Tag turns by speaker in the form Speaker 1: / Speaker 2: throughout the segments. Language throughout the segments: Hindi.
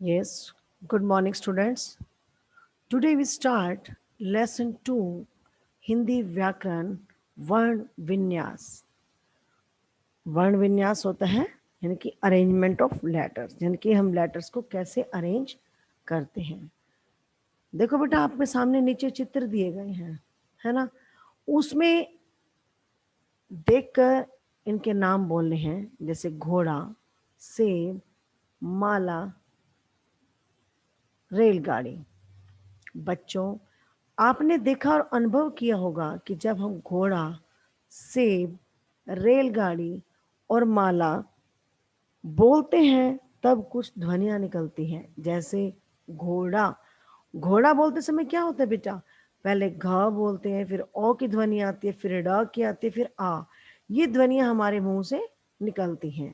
Speaker 1: Yes, good morning, students. Today we start lesson 2 Hindi व्याकरण वर्ण विन्यास। वर्ण विन्यास होता है यानी कि अरेंजमेंट ऑफ लेटर्स, यानी कि हम लेटर्स को कैसे अरेंज करते हैं। देखो बेटा, आपके सामने नीचे चित्र दिए गए हैं, है ना। उसमें देखकर इनके नाम बोलने हैं, जैसे घोड़ा, सेब, माला, रेलगाड़ी। बच्चों, आपने देखा और अनुभव किया होगा कि जब हम घोड़ा, सेब, रेलगाड़ी और माला बोलते हैं तब कुछ ध्वनियां निकलती हैं। जैसे घोड़ा, घोड़ा बोलते समय क्या होता है बेटा? पहले घ बोलते हैं, फिर ओ की ध्वनि आती है, फिर ड की आती है, फिर आ। ये ध्वनियां हमारे मुंह से निकलती हैं।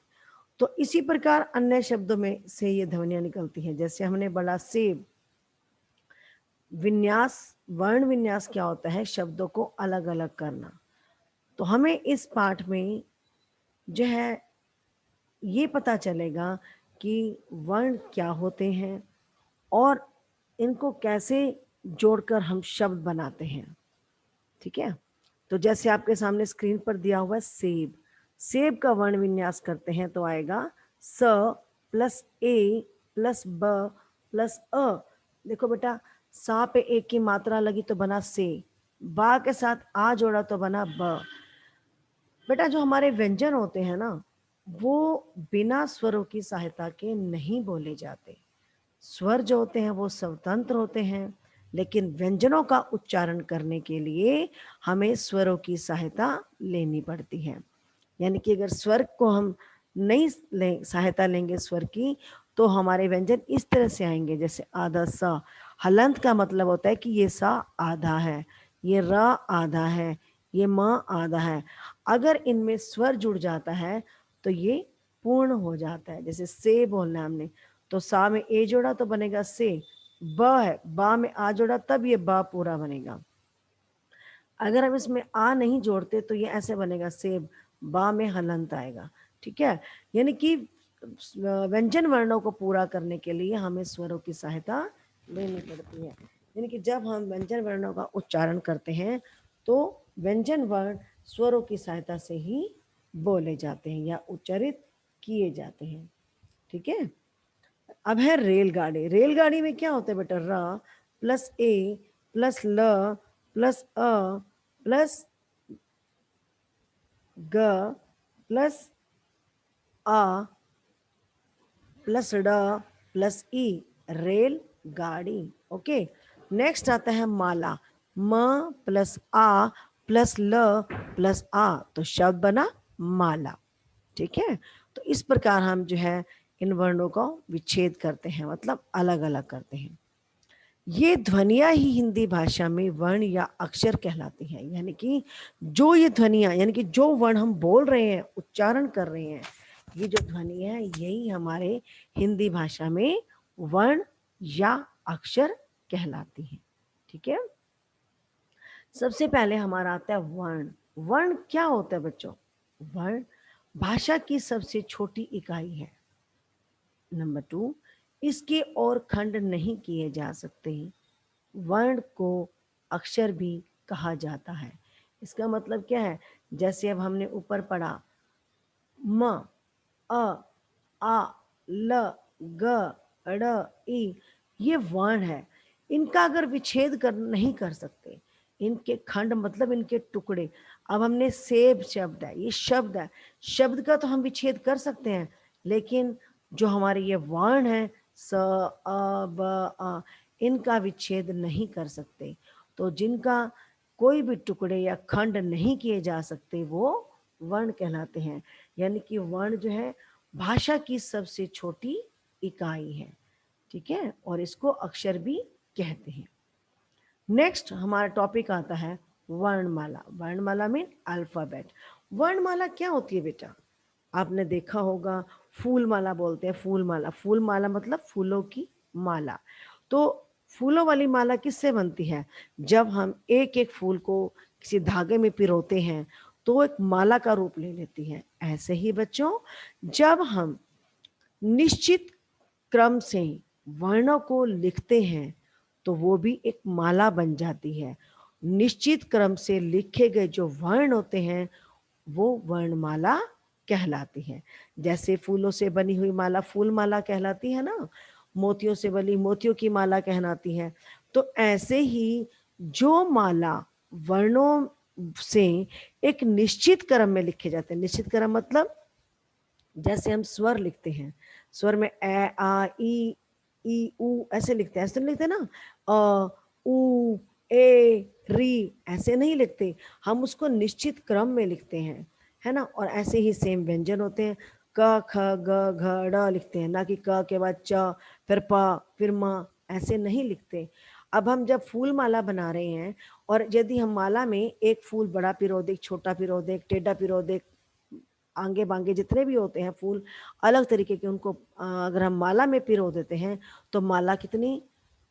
Speaker 1: तो इसी प्रकार अन्य शब्दों में से ये ध्वनियां निकलती हैं। जैसे हमने बड़ा सेब, विन्यास, वर्ण विन्यास क्या होता है? शब्दों को अलग अलग करना। तो हमें इस पाठ में जो है ये पता चलेगा कि वर्ण क्या होते हैं और इनको कैसे जोड़कर हम शब्द बनाते हैं। ठीक है, तो जैसे आपके सामने स्क्रीन पर दिया हुआ है सेब। सेब का वर्ण विन्यास करते हैं तो आएगा स प्लस ए प्लस ब प्लस अ। देखो बेटा, सा पे एक की मात्रा लगी तो बना से, बा के साथ आ जोड़ा तो बना ब। बेटा, जो हमारे व्यंजन होते हैं ना, वो बिना स्वरों की सहायता के नहीं बोले जाते। स्वर जो होते हैं वो स्वतंत्र होते हैं, लेकिन व्यंजनों का उच्चारण करने के लिए हमें स्वरों की सहायता लेनी पड़ती है। यानी कि अगर स्वर को हम नहीं सहायता लेंगे स्वर की, तो हमारे व्यंजन इस तरह से आएंगे। जैसे आधा सा, हलंत का मतलब होता है कि ये सा आधा है, ये र आधा है, ये म आधा है। अगर इनमें स्वर जुड़ जाता है तो ये पूर्ण हो जाता है। जैसे से बोलना हमने, तो सा में ए जोड़ा तो बनेगा से। ब है, बा में आ जोड़ा तब ये बा पूरा बनेगा। अगर हम इसमें आ नहीं जोड़ते तो ये ऐसे बनेगा सेब, बा में हलंत आएगा। ठीक है, यानी कि व्यंजन वर्णों को पूरा करने के लिए हमें स्वरों की सहायता लेनी पड़ती है। यानी कि जब हम व्यंजन वर्णों का उच्चारण करते हैं तो व्यंजन वर्ण स्वरों की सहायता से ही बोले जाते हैं या उच्चारित किए जाते हैं। ठीक है, अब है रेलगाड़ी। रेलगाड़ी में क्या होता है बेटा? र प्लस ए प्लस ल प्लस अ प्लस ग प्लस आ प्लस ड प्लस ई, रेल गाड़ी। ओके, नेक्स्ट आता है माला। म प्लस आ प्लस ल प्लस आ, तो शब्द बना माला। ठीक है, तो इस प्रकार हम जो है इन वर्णों का विच्छेद करते हैं, मतलब अलग अलग करते हैं। ये ध्वनियां ही हिंदी भाषा में वर्ण या अक्षर कहलाती हैं। यानी कि जो ये ध्वनियां, यानी कि जो वर्ण हम बोल रहे हैं, उच्चारण कर रहे हैं, ये जो ध्वनि है यही हमारे हिंदी भाषा में वर्ण या अक्षर कहलाती हैं। ठीक है, सबसे पहले हमारा आता है वर्ण। वर्ण क्या होता है बच्चों? वर्ण भाषा की सबसे छोटी इकाई है। नंबर 2, इसके और खंड नहीं किए जा सकते। वर्ण को अक्षर भी कहा जाता है। इसका मतलब क्या है? जैसे अब हमने ऊपर पढ़ा म, अ, आ, ल, ग, ड़, ई, ये वर्ण है। इनका अगर विच्छेद कर नहीं कर सकते, इनके खंड मतलब इनके टुकड़े। अब हमने सेब शब्द है, ये शब्द है, शब्द का तो हम विच्छेद कर सकते हैं, लेकिन जो हमारे ये वर्ण है स, अ, ब, आ, इनका विच्छेद नहीं कर सकते। तो जिनका कोई भी टुकड़े या खंड नहीं किए जा सकते वो वर्ण कहलाते हैं। यानी कि वर्ण जो है भाषा की सबसे छोटी इकाई है। ठीक है, और इसको अक्षर भी कहते हैं। नेक्स्ट हमारा टॉपिक आता है वर्णमाला। वर्णमाला मीन अल्फाबेट। वर्णमाला क्या होती है बेटा? आपने देखा होगा फूल माला बोलते हैं। फूल माला, फूल माला मतलब फूलों की माला। तो फूलों वाली माला किससे बनती है? जब हम एक एक फूल को किसी धागे में पिरोते हैं तो एक माला का रूप ले लेती है। ऐसे ही बच्चों, जब हम निश्चित क्रम से वर्णों को लिखते हैं तो वो भी एक माला बन जाती है। निश्चित क्रम से लिखे गए जो वर्ण होते हैं वो वर्णमाला कहलाती है। जैसे फूलों से बनी हुई माला फूल माला कहलाती है ना, मोतियों से बनी मोतियों की माला कहलाती है। तो ऐसे ही जो माला वर्णों से एक निश्चित क्रम में लिखे जाते हैं, निश्चित क्रम मतलब जैसे हम स्वर लिखते हैं, स्वर में ए आ ई उ ऐसे लिखते हैं, ऐसे नहीं लिखते ना, अ उ ए री ऐसे नहीं लिखते, हम उसको निश्चित क्रम में लिखते हैं, है ना। और ऐसे ही सेम व्यंजन होते हैं, क ख ग घ ड़ लिखते हैं, ना कि क के बाद च फिर प फिर म ऐसे नहीं लिखते। अब हम जब फूल माला बना रहे हैं और यदि हम माला में एक फूल बड़ा पिरो दें, छोटा पिरो दें, टेढ़ा पिरो दें, आंगे बांगे जितने भी होते हैं फूल अलग तरीके के, उनको अगर हम माला में पिरो देते हैं तो माला कितनी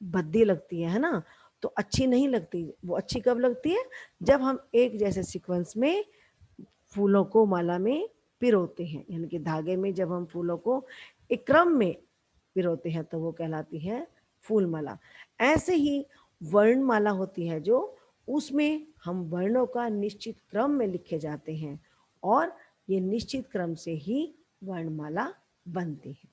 Speaker 1: भद्दी लगती है ना, तो अच्छी नहीं लगती। वो अच्छी कब लगती है, जब हम एक जैसे सीक्वेंस में फूलों को माला में पिरोते हैं, यानी कि धागे में जब हम फूलों को एक क्रम में पिरोते हैं तो वो कहलाती है फूल माला। ऐसे ही वर्णमाला होती है जो, उसमें हम वर्णों का निश्चित क्रम में लिखे जाते हैं और ये निश्चित क्रम से ही वर्णमाला बनती है।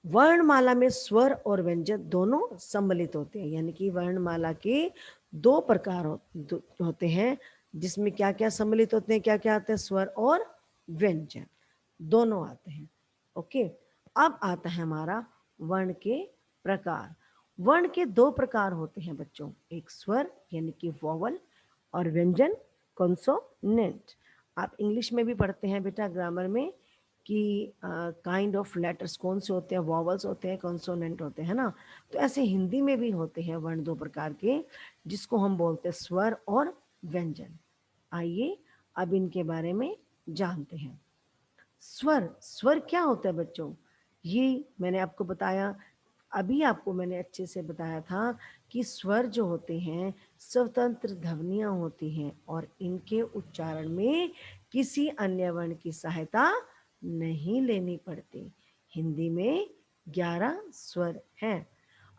Speaker 1: वर्णमाला में स्वर और व्यंजन दोनों सम्मिलित होते हैं, यानी कि वर्णमाला के दो प्रकार होते हैं, जिसमें क्या क्या सम्मिलित होते हैं, क्या क्या आते हैं, स्वर और व्यंजन दोनों आते हैं। ओके, अब आता है हमारा वर्ण के प्रकार। वर्ण के दो प्रकार होते हैं बच्चों, एक स्वर यानी कि वोवल और व्यंजन कॉन्सोनेंट। आप इंग्लिश में भी पढ़ते हैं बेटा ग्रामर में कि काइंड ऑफ लेटर्स कौन से होते हैं, वॉवल्स होते हैं, कॉन्सोनेंट होते हैं ना। तो ऐसे हिंदी में भी होते हैं वर्ण दो प्रकार के, जिसको हम बोलते हैं स्वर और व्यंजन। आइए अब इनके बारे में जानते हैं। स्वर, स्वर क्या होता है बच्चों, ये मैंने आपको बताया, अभी आपको मैंने अच्छे से बताया था कि स्वर जो होते हैं स्वतंत्र ध्वनियां होती हैं और इनके उच्चारण में किसी अन्य वर्ण की सहायता नहीं लेनी पड़ती। हिंदी में 11 स्वर हैं।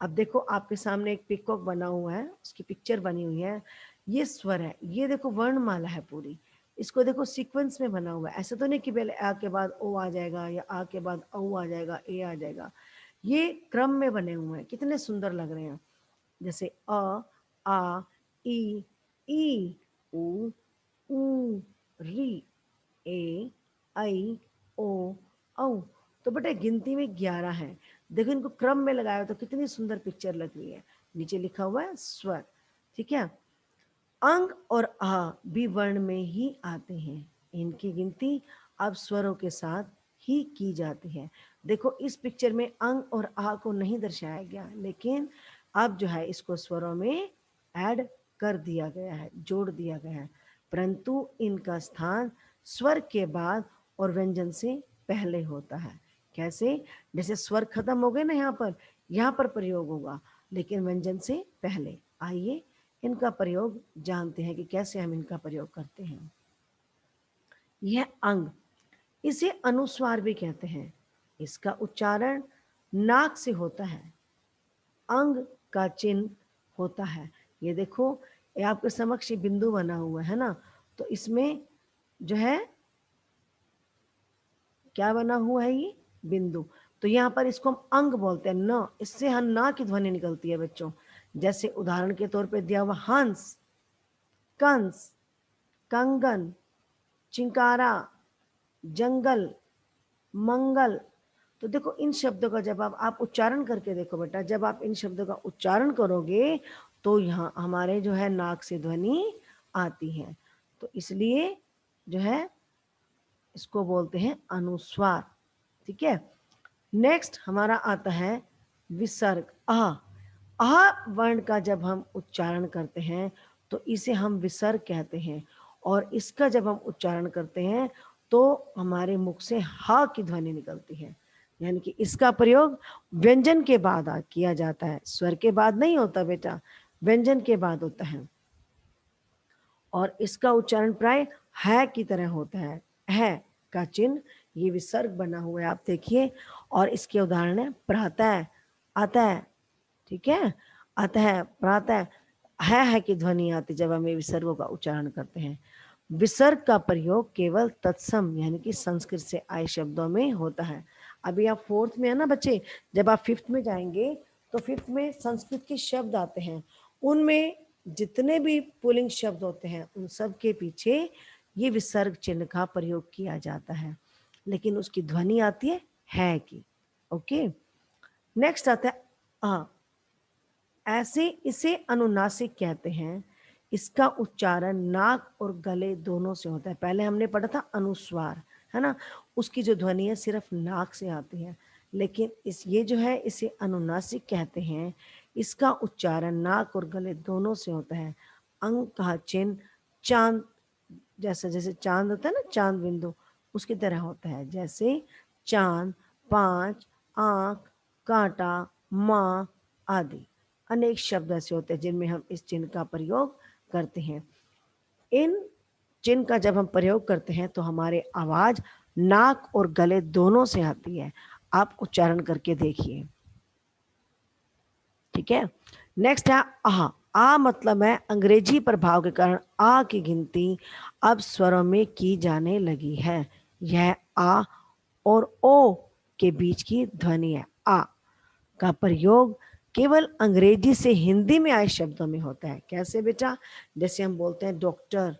Speaker 1: अब देखो आपके सामने एक पिकॉक बना हुआ है, उसकी पिक्चर बनी हुई है, ये स्वर है, ये देखो वर्णमाला है पूरी। इसको देखो सीक्वेंस में बना हुआ है, ऐसा तो नहीं कि पहले आ के बाद ओ आ जाएगा या आ के बाद औ आ जाएगा, ए आ जाएगा। ये क्रम में बने हुए हैं, कितने सुंदर लग रहे हैं। जैसे आ ई उ री ए आई ओ औ। तो बेटा गिनती में 11 है, देखो इनको क्रम में लगाया तो कितनी सुंदर पिक्चर लग रही है। नीचे लिखा हुआ है स्वर, ठीक है। अंग और आ भी वर्ण में ही आते हैं, इनकी गिनती अब स्वरों के साथ ही की जाती है। देखो इस पिक्चर में अंग और आ को नहीं दर्शाया गया, लेकिन अब जो है इसको स्वरों में ऐड कर दिया गया है, जोड़ दिया गया है, परंतु इनका स्थान स्वर के बाद और व्यंजन से पहले होता है। कैसे, जैसे स्वर खत्म हो गए ना, यहाँ पर प्रयोग होगा, लेकिन व्यंजन से पहले। आइए इनका प्रयोग जानते हैं कि कैसे हम इनका प्रयोग करते हैं। यह अंग, इसे अनुस्वार भी कहते हैं, इसका उच्चारण नाक से होता है, अंग का चिन्ह होता है। ये देखो, ये आपके समक्ष बिंदु बना हुआ है ना, तो इसमें जो है क्या बना हुआ है, ये बिंदु। तो यहाँ पर इसको हम अंग बोलते हैं, न, इससे हम ना की ध्वनि निकलती है बच्चों। जैसे उदाहरण के तौर पे दिया हुआ हंस, कंस, कंगन, चिंकारा, जंगल, मंगल। तो देखो इन शब्दों का जब आप उच्चारण करके देखो बेटा, जब आप इन शब्दों का उच्चारण करोगे तो यहाँ हमारे जो है नाक से ध्वनि आती है, तो इसलिए जो है इसको बोलते हैं अनुस्वार, ठीक है। नेक्स्ट हमारा आता है विसर्ग, आ वर्ण का जब हम उच्चारण करते हैं तो इसे हम विसर्ग कहते हैं, और इसका जब हम उच्चारण करते हैं तो हमारे मुख से हा की ध्वनि निकलती है, यानी कि इसका प्रयोग व्यंजन के बाद किया जाता है, स्वर के बाद नहीं होता बेटा, व्यंजन के बाद होता है। और इसका उच्चारण प्राय है की तरह होता है का चिन्ह ये विसर्ग बना हुआ है, आप देखिए। और इसके उदाहरण है प्रातः, अतः, ठीक है, अतः, प्रातः, है की ध्वनि आती जब हम ये विसर्गों का उच्चारण करते हैं। विसर्ग का प्रयोग केवल तत्सम यानी कि संस्कृत से आए शब्दों में होता है। अभी आप फोर्थ में है ना बच्चे, जब आप फिफ्थ में जाएंगे तो फिफ्थ में संस्कृत के शब्द आते हैं, उनमें जितने भी पुल्लिंग शब्द होते हैं उन सब के पीछे ये विसर्ग चिन्ह का प्रयोग किया जाता है, लेकिन उसकी ध्वनि आती है की। ओके, नेक्स्ट आता है आ। ऐसे इसे अनुनासिक कहते हैं। इसका उच्चारण नाक और गले दोनों से होता है। पहले हमने पढ़ा था अनुस्वार, है ना, उसकी जो ध्वनि है सिर्फ नाक से आती है, लेकिन ये जो है इसे अनुनासिक कहते हैं। इसका उच्चारण नाक और गले दोनों से होता है। अंग का चिन्ह चांद, जैसे जैसे चांद होता है ना, चांद बिंदु, उसकी तरह होता है। जैसे चांद, पांच, आंख, कांटा, माँ आदि अनेक शब्द ऐसे होते हैं जिनमें हम इस चिन्ह का प्रयोग करते हैं। इन चिन्ह का जब हम प्रयोग करते हैं तो हमारे आवाज नाक और गले दोनों से आती है। आप उच्चारण करके देखिए, ठीक है। नेक्स्ट है आ। आ मतलब है अंग्रेजी प्रभाव के कारण आ की गिनती अब स्वरों में की जाने लगी है। यह आ और ओ के बीच की ध्वनि है। आ का प्रयोग केवल अंग्रेजी से हिंदी में आए शब्दों में होता है। कैसे बेटा? जैसे हम बोलते हैं doctor,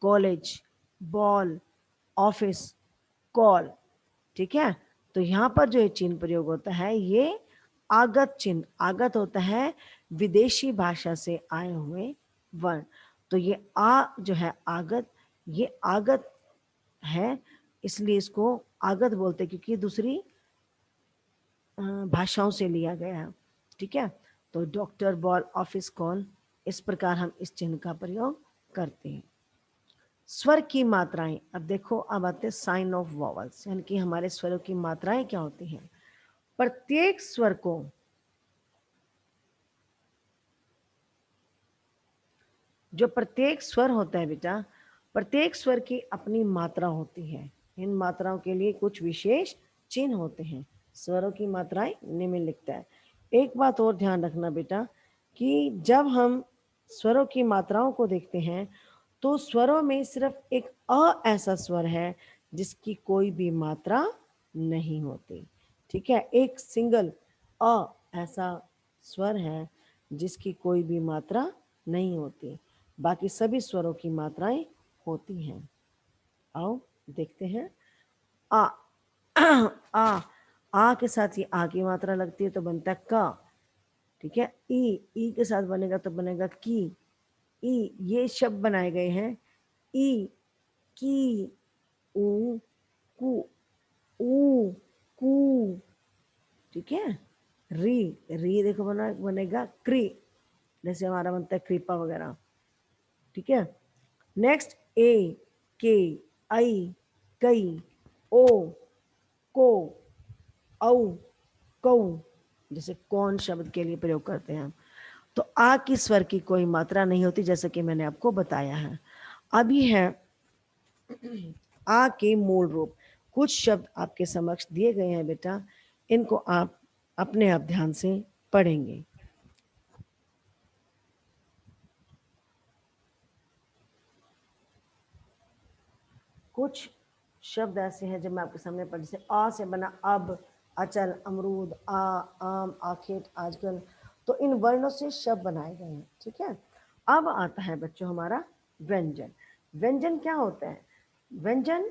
Speaker 1: college, ball, office, call, ठीक है। तो यहाँ पर जो ये चिन्ह प्रयोग होता है ये आगत चिन्ह, आगत होता है विदेशी भाषा से आए हुए वर्ण। तो ये आ जो है आगत, ये आगत है, इसलिए इसको आगत बोलते हैं क्योंकि दूसरी भाषाओं से लिया गया है, ठीक है। तो डॉक्टर, बॉल, ऑफिस, कॉल, इस प्रकार हम इस चिन्ह का प्रयोग करते हैं। स्वर की मात्राएं, अब देखो, अब आते हैं साइन ऑफ वॉवल्स, यानी कि हमारे स्वरों की मात्राएं क्या होती हैं। प्रत्येक स्वर को जो प्रत्येक स्वर होता है बेटा, प्रत्येक स्वर की अपनी मात्रा होती है। इन मात्राओं के लिए कुछ विशेष चिन्ह होते हैं। स्वरों की मात्राएं निम्नलिखित है। एक बात और ध्यान रखना बेटा कि जब हम स्वरों की मात्राओं को देखते हैं तो स्वरों में सिर्फ एक अ ऐसा स्वर है जिसकी कोई भी मात्रा नहीं होती, ठीक है। एक सिंगल अ ऐसा स्वर है जिसकी कोई भी मात्रा नहीं होती, बाकी सभी स्वरों की मात्राएं होती हैं। आओ देखते हैं। आ आ, आ के साथ ही आ की मात्रा लगती है तो बनता है का, ठीक है। ई के साथ बनेगा तो बनेगा की। ई, ये शब्द बनाए गए हैं ई, की, ऊ, कु, ऊ, कु, ठीक है। री, री देखो बनेगा क्री, जैसे हमारा बनता है कृपा वगैरह, ठीक है। नेक्स्ट ए, के, आई, कई, ओ, को, औ, कौ, जैसे कौन शब्द के लिए प्रयोग करते हैं हम। तो आ की स्वर की कोई मात्रा नहीं होती, जैसे कि मैंने आपको बताया है। अभी है आ के मूल रूप। कुछ शब्द आपके समक्ष दिए गए हैं बेटा, इनको आप अपने आप ध्यान से पढ़ेंगे। कुछ शब्द ऐसे हैं जो मैं आपके सामने पढ़, जैसे आ से बना अब, अचल, अमरूद, आम, आखेट, आजकल। तो इन वर्णों से शब्द बनाए गए हैं, ठीक है। अब आता है बच्चों हमारा व्यंजन। व्यंजन क्या होता है? व्यंजन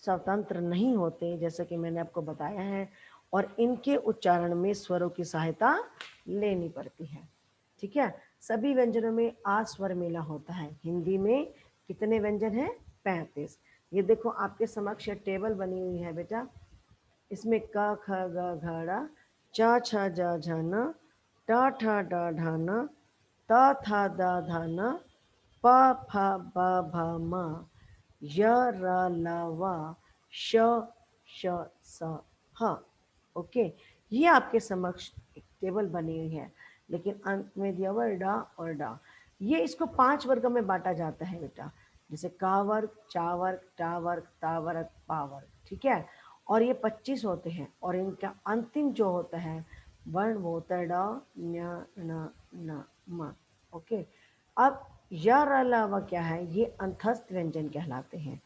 Speaker 1: स्वतंत्र नहीं होते, जैसे कि मैंने आपको बताया है, और इनके उच्चारण में स्वरों की सहायता लेनी पड़ती है, ठीक है। सभी व्यंजनों में आ स्वर मिला होता है। हिंदी में कितने व्यंजन हैं? 35। ये देखो आपके समक्ष टेबल बनी हुई है बेटा, इसमें क ख ग घ ड़, च छ ज झ न, ट ठ ड ढ न, त थ द ध न, प फ ब भ म, य र ल व, श श स ह। ओके, ये आपके समक्ष एक टेबल बनी हुई है, लेकिन अंत में दिया हुआ डा और डा। ये इसको 5 वर्गों में बांटा जाता है बेटा, जैसे का वर्ग, चा वर्ग, टा वर्ग, ता वर्ग, पा वर्ग, ठीक है। और ये 25 होते हैं, और इनका अंतिम जो होता है वर्ण वो होता है ड, न्य, न, न, म। ओके, अब य र ल व क्या है, ये अंतस्थ व्यंजन कहलाते हैं।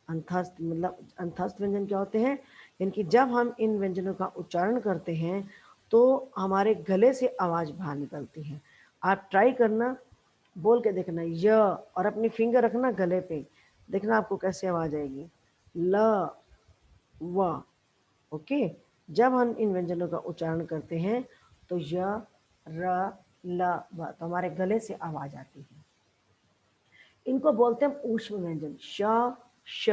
Speaker 1: अंतस्थ मतलब अंतस्थ व्यंजन क्या होते हैं, इनकी जब हम इन व्यंजनों का उच्चारण करते हैं तो हमारे गले से आवाज बाहर निकलती है। आप ट्राई करना, बोल के देखना य, और अपनी फिंगर रखना गले पे, देखना आपको कैसे आवाज आएगी, ल व। ओके, जब हम इन व्यंजनों का उच्चारण करते हैं तो य र ल व, तो हमारे गले से आवाज आती है। इनको बोलते हैं ऊष्म व्यंजन, श, श,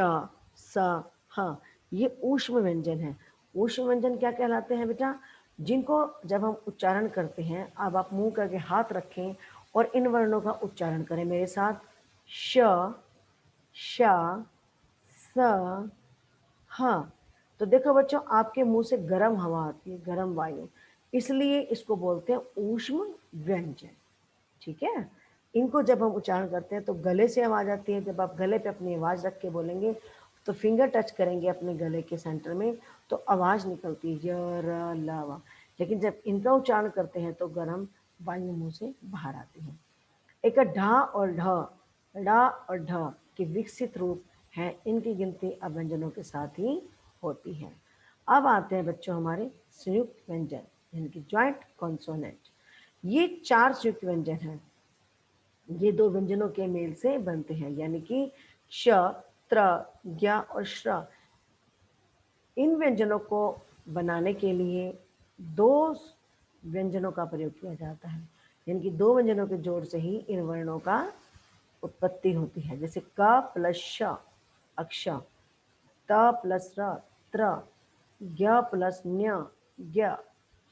Speaker 1: स, ह, ये ऊष्म व्यंजन है। ऊष्म व्यंजन क्या कहलाते हैं बेटा, जिनको जब हम उच्चारण करते हैं, अब आप मुंह करके हाथ रखें और इन वर्णों का उच्चारण करें मेरे साथ, श, श, स, ह। तो देखो बच्चों, आपके मुंह से गर्म हवा आती है, गर्म वायु, इसलिए इसको बोलते हैं ऊष्म व्यंजन। ठीक है, इनको जब हम उच्चारण करते हैं तो गले से आवाज आती है। जब आप गले पे अपनी आवाज रख के बोलेंगे तो फिंगर टच करेंगे अपने गले के सेंटर में तो आवाज निकलती है य र ल व। लेकिन जब इनका उच्चारण करते हैं तो गर्म वायु मुंह से बाहर आती है। एक ढा और ढ, ढा और ढ के विकसित रूप हैं, इनकी गिनती अव्यंजनों के साथ ही होती है। अब आते हैं बच्चों हमारे संयुक्त व्यंजन, इनकी ज्वाइंट कॉन्सोनेंट। ये 4 संयुक्त व्यंजन हैं, ये 2 व्यंजनों के मेल से बनते हैं, यानी कि श, त्र, ज्ञ और श्र। इन व्यंजनों को बनाने के लिए 2 व्यंजनों का प्रयोग किया जाता है, यानी कि 2 व्यंजनों के जोड़ से ही इन वर्णों का उत्पत्ति होती है। जैसे क प्लस श अक्ष, त प्लस र त्र, ज्ञ प्लस न्य ज्ञ,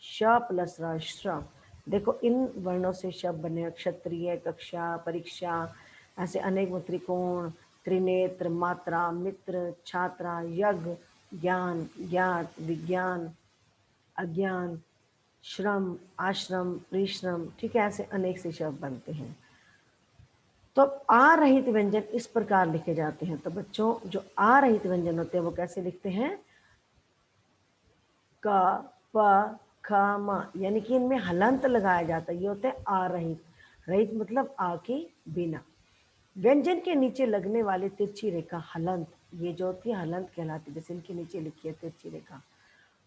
Speaker 1: श प्लस र श्र। देखो इन वर्णों से शब्द बने, क्षत्रिय, कक्षा, परीक्षा, ऐसे अनेक त्रिकोण, त्रिनेत्र, मात्रा, मित्र, छात्रा, यज्ञ, ज्ञान, ज्ञात, विज्ञान, अज्ञान, श्रम, आश्रम, परिश्रम। ठीक है, ऐसे अनेक से शब्द बनते हैं। तो आ रहित व्यंजन इस प्रकार लिखे जाते हैं। तो बच्चों, जो आ रहित व्यंजन होते हैं वो कैसे लिखते हैं, क, प, ख, म, यानी कि इनमें हलंत लगाया जाता है। ये होते हैं आ रहित, रहित मतलब आ के बिना। व्यंजन के नीचे लगने वाली तिरछी रेखा हलंत, ये जो होती है हलंत कहलाती है। जैसे इनके नीचे लिखी है तिरछी रेखा।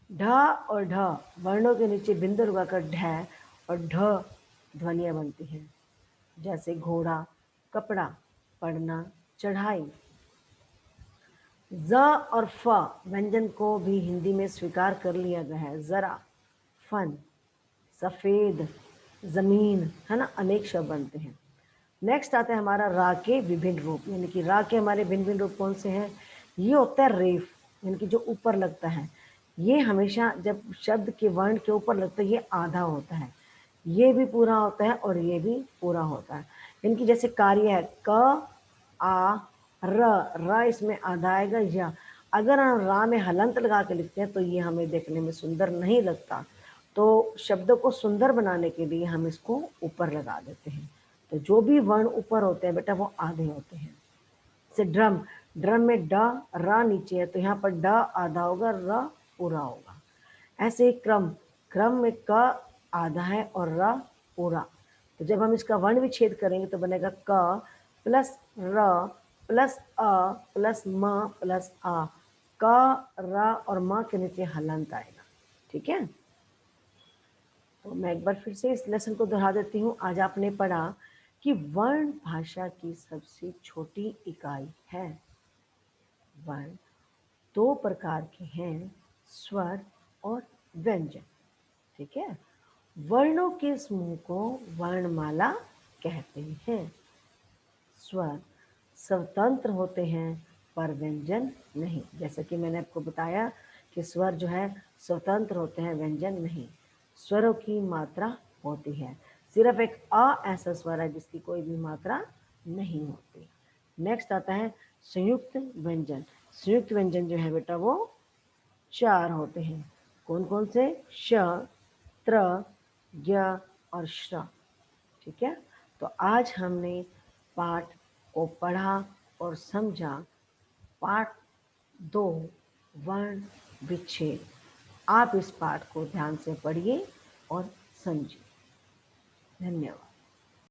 Speaker 1: ढ और ढ वर्णों के नीचे बिंदु लगाकर ढ और ढ ध्वनियां बनती हैं, जैसे घोड़ा, कपड़ा, पढ़ना, चढ़ाई। ज और फ व्यंजन को भी हिंदी में स्वीकार कर लिया गया है। जरा, फन, सफेद, जमीन, है ना, अनेक शब्द बनते हैं। नेक्स्ट आता है हमारा रा के विभिन्न रूप, यानी कि रा के हमारे भिन्न भिन्न रूप कौन से हैं। ये होता है रेफ, यानी कि जो ऊपर लगता है। ये हमेशा जब शब्द के वर्ण के ऊपर लगता है ये आधा होता है, ये भी पूरा होता है और ये भी पूरा होता है। इनकी जैसे कार्य है क, आ, र इसमें आधा आएगा। या अगर हम रा में हलंत लगा के लिखते हैं तो ये हमें देखने में सुंदर नहीं लगता, तो शब्दों को सुंदर बनाने के लिए हम इसको ऊपर लगा देते हैं। तो जो भी वर्ण ऊपर होते हैं बेटा वो आधे होते हैं। जैसे ड्रम, ड्रम में ड रा नीचे है तो यहाँ पर ड आधा होगा, र पूरा होगा। ऐसे ही क्रम, क्रम में क आधा है और र पूरा। तो जब हम इसका वर्ण विच्छेद करेंगे तो बनेगा क प्लस र प्लस अ प्लस म प्लस आ। क, र और म के नीचे हलंत आएगा। ठीक है, तो मैं एक बार फिर से इस लेसन को दोहरा देती हूँ। आज आपने पढ़ा कि वर्ण भाषा की सबसे छोटी इकाई है। वर्ण 2 प्रकार के हैं, स्वर और व्यंजन। ठीक है, वर्णों के समूह को वर्णमाला कहते हैं। स्वर स्वतंत्र होते हैं पर व्यंजन नहीं। जैसे कि मैंने आपको बताया कि स्वर जो है स्वतंत्र होते हैं, व्यंजन नहीं। स्वरों की मात्रा होती है, सिर्फ एक अ ऐसा स्वर है जिसकी कोई भी मात्रा नहीं होती। नेक्स्ट आता है संयुक्त व्यंजन। संयुक्त व्यंजन जो है बेटा वो 4 होते हैं। कौन कौन से, श, त्र, ज्ञ और श्र। ठीक है, तो आज हमने पाठ को पढ़ा और समझा। पाठ 2, वर्ण विच्छेद। आप इस पाठ को ध्यान से पढ़िए और समझिए। धन्यवाद।